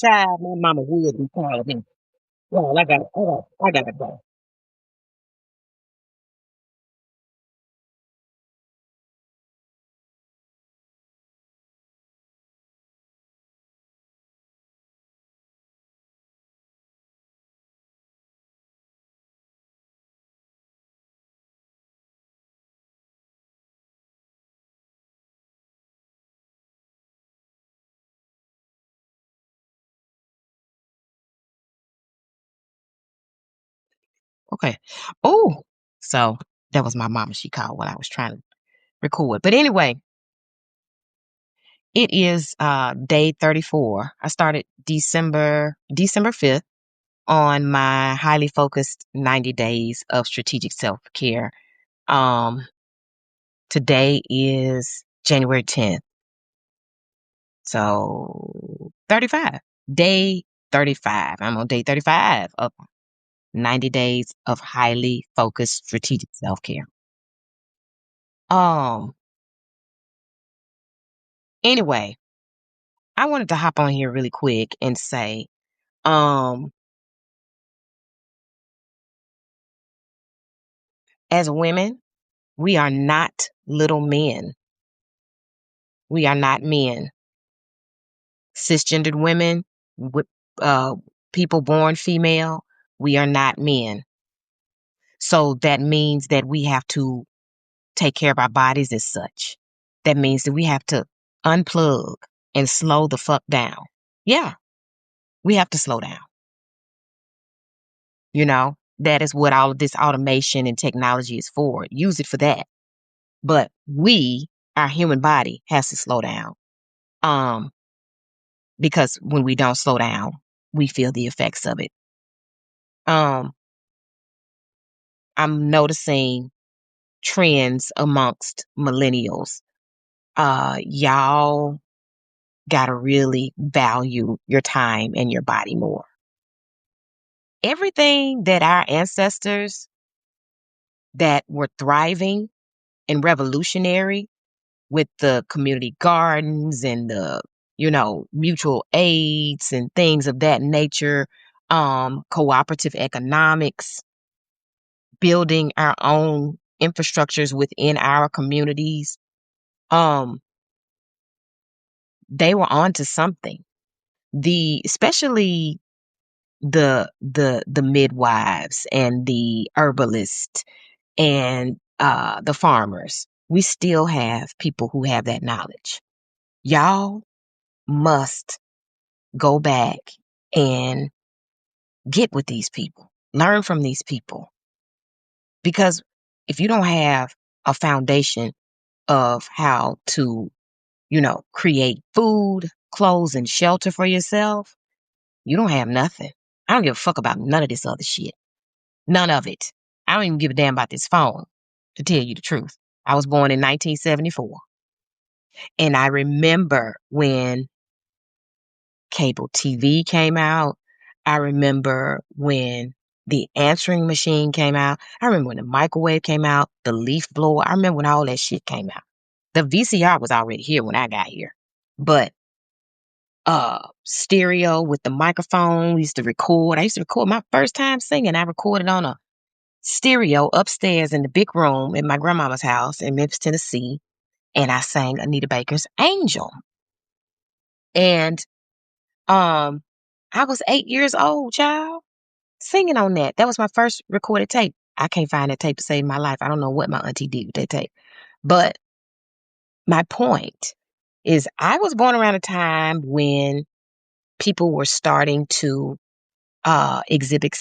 Child, my mama would be proud of me. Well, I got to go. Okay. Oh, so that was my mama. She called while I was trying to record. But anyway, it is day 34. I started December 5th on my highly focused 90 days of strategic self-care. Um, Today is January 10th. So 35. Day 35. I'm on day 35 of 90 days of highly focused strategic self-care. Um, anyway, I wanted to hop on here really quick and say, um, as women, we are not little men. We are not men. Cisgendered women, with, people born female, we are not men. So that means that we have to take care of our bodies as such. That means that we have to unplug and slow the fuck down. Yeah, we have to slow down. That is what all of this automation and technology is for. Use it for that. But our human body has to slow down. Um, because when we don't slow down, we feel the effects of it. Um, I'm noticing trends amongst millennials. Y'all gotta really value your time and your body more. Everything that our ancestors that were thriving and revolutionary with the community gardens and the, mutual aids and things of that nature, cooperative economics, building our own infrastructures within our communities, um, they were on to something. Especially the midwives and the herbalists and the farmers. We still have people who have that knowledge. Y'all must go back and get with these people, learn from these people. Because if you don't have a foundation of how to, create food, clothes, and shelter for yourself, you don't have nothing. I don't give a fuck about none of this other shit. None of it. I don't even give a damn about this phone, to tell you the truth. I was born in 1974. And I remember when cable TV came out. I remember when the answering machine came out. I remember when the microwave came out, the leaf blower. I remember when all that shit came out. The VCR was already here when I got here. But stereo with the microphone, we used to record. I used to record my first time singing. I recorded on a stereo upstairs in the big room in my grandmama's house in Memphis, Tennessee. And I sang Anita Baker's Angel. And I was 8 years old, child, singing on that. That was my first recorded tape. I can't find that tape to save my life. I don't know what my auntie did with that tape. But my point is I was born around a time when people were starting to exhibit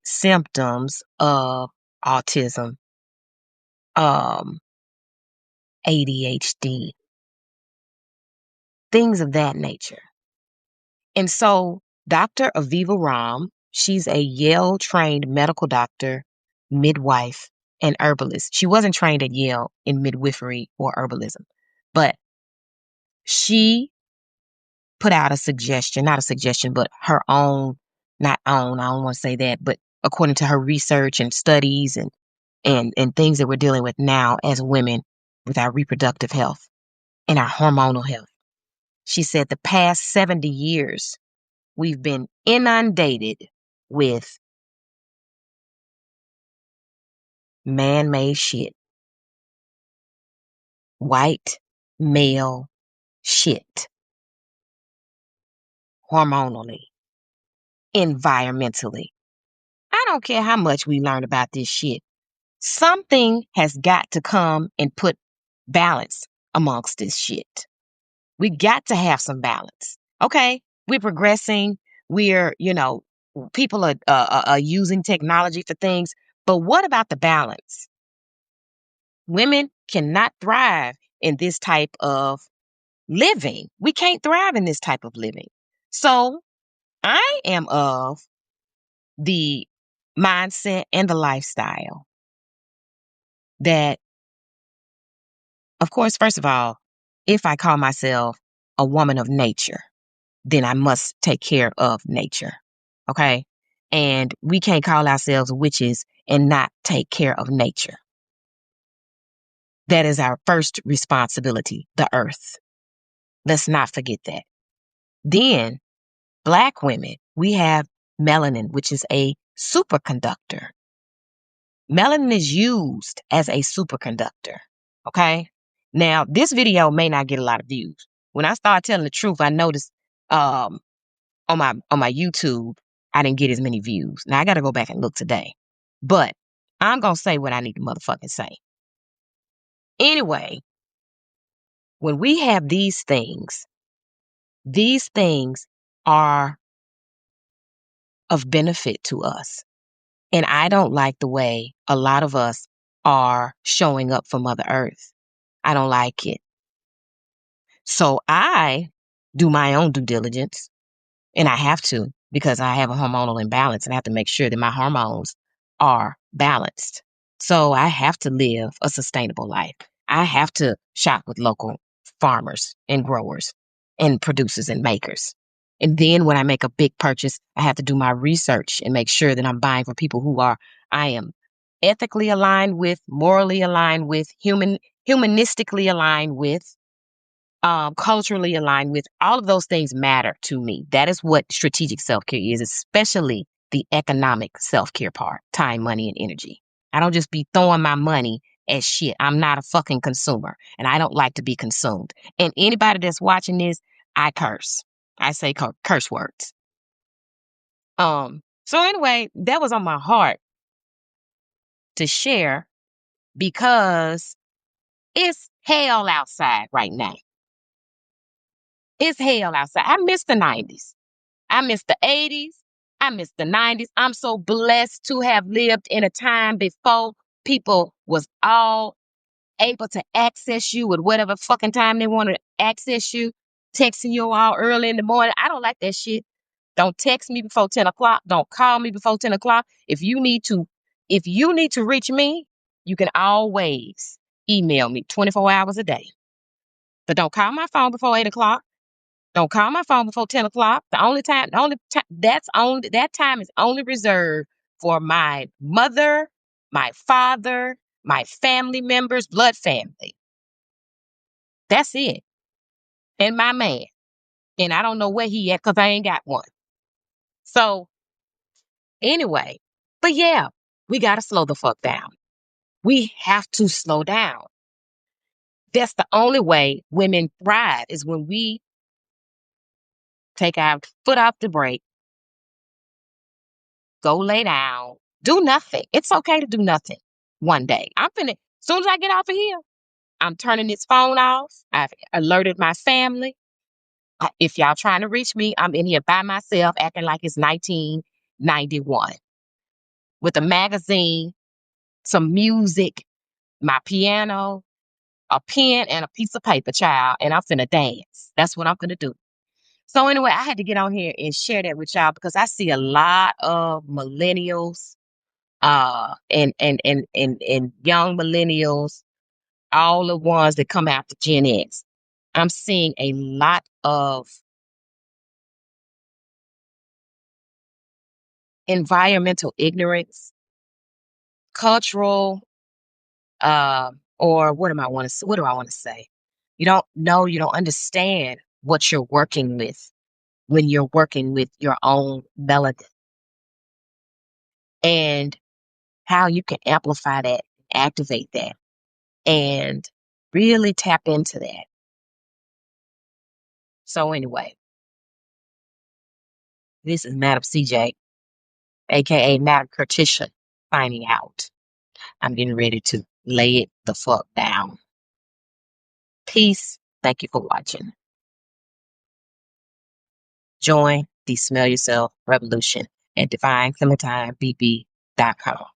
symptoms of autism, um, ADHD, things of that nature. And so Dr. Aviva Ram, she's a Yale trained medical doctor, midwife, and herbalist. She wasn't trained at Yale in midwifery or herbalism, but she put out a suggestion, not a suggestion, but her own, not own, I don't want to say that, but according to her research and studies and things that we're dealing with now as women with our reproductive health and our hormonal health. She said the past 70 years, we've been inundated with man-made shit. White male shit. Hormonally, environmentally. I don't care how much we learn about this shit. Something has got to come and put balance amongst this shit. We got to have some balance. Okay, we're progressing. We're, people are using technology for things. But what about the balance? Women cannot thrive in this type of living. We can't thrive in this type of living. So I am of the mindset and the lifestyle that, of course, first of all, if I call myself a woman of nature, then I must take care of nature. Okay. And we can't call ourselves witches and not take care of nature. That is our first responsibility, the earth. Let's not forget that. Then, Black women, we have melanin, which is a superconductor. Melanin is used as a superconductor. Okay. Now, this video may not get a lot of views. When I started telling the truth, I noticed on my YouTube, I didn't get as many views. Now I got to go back and look today. But I'm going to say what I need to motherfucking say. Anyway, when we have these things are of benefit to us. And I don't like the way a lot of us are showing up for Mother Earth. I don't like it. So I do my own due diligence, and I have to because I have a hormonal imbalance and I have to make sure that my hormones are balanced. So I have to live a sustainable life. I have to shop with local farmers and growers and producers and makers. And then when I make a big purchase, I have to do my research and make sure that I'm buying from people who I am ethically aligned with, morally aligned with, humanistically aligned with, culturally aligned with. All of those things matter to me. That is what strategic self-care is, especially the economic self-care part, time, money, and energy. I don't just be throwing my money at shit. I'm not a fucking consumer, and I don't like to be consumed. And anybody that's watching this, I curse. I say curse words. So anyway, that was on my heart to share because it's hell outside right now. It's hell outside. I miss the 90s. I miss the 80s. I miss the 90s. I'm so blessed to have lived in a time before people was all able to access you at whatever fucking time they want to access you, texting you all early in the morning. I don't like that shit. Don't text me before 10 o'clock. Don't call me before 10 o'clock. If you need to reach me, you can always email me 24 hours a day. But don't call my phone before 8 o'clock. Don't call my phone before 10 o'clock. That time is only reserved for my mother, my father, my family members, blood family. That's it. And my man. And I don't know where he at because I ain't got one. So anyway, but yeah, we got to slow the fuck down. We have to slow down. That's the only way women thrive is when we take our foot off the brake, go lay down, do nothing. It's okay to do nothing one day. As soon as I get off of here, I'm turning this phone off. I've alerted my family. If y'all trying to reach me, I'm in here by myself acting like it's 1991 with a magazine, some music, my piano, a pen, and a piece of paper, child, and I'm finna dance. That's what I'm finna do. So anyway, I had to get on here and share that with y'all because I see a lot of millennials, and young millennials, all the ones that come after Gen X. I'm seeing a lot of environmental ignorance, cultural, or what do I want to say? You don't know, you don't understand what you're working with when you're working with your own melanin, and how you can amplify that, activate that, and really tap into that. So anyway, this is Madam CJ, aka Madam Curtition, signing out. I'm getting ready to lay it the fuck down. Peace. Thank you for watching. Join the Smell Yourself Revolution at DivineClementineBB.com.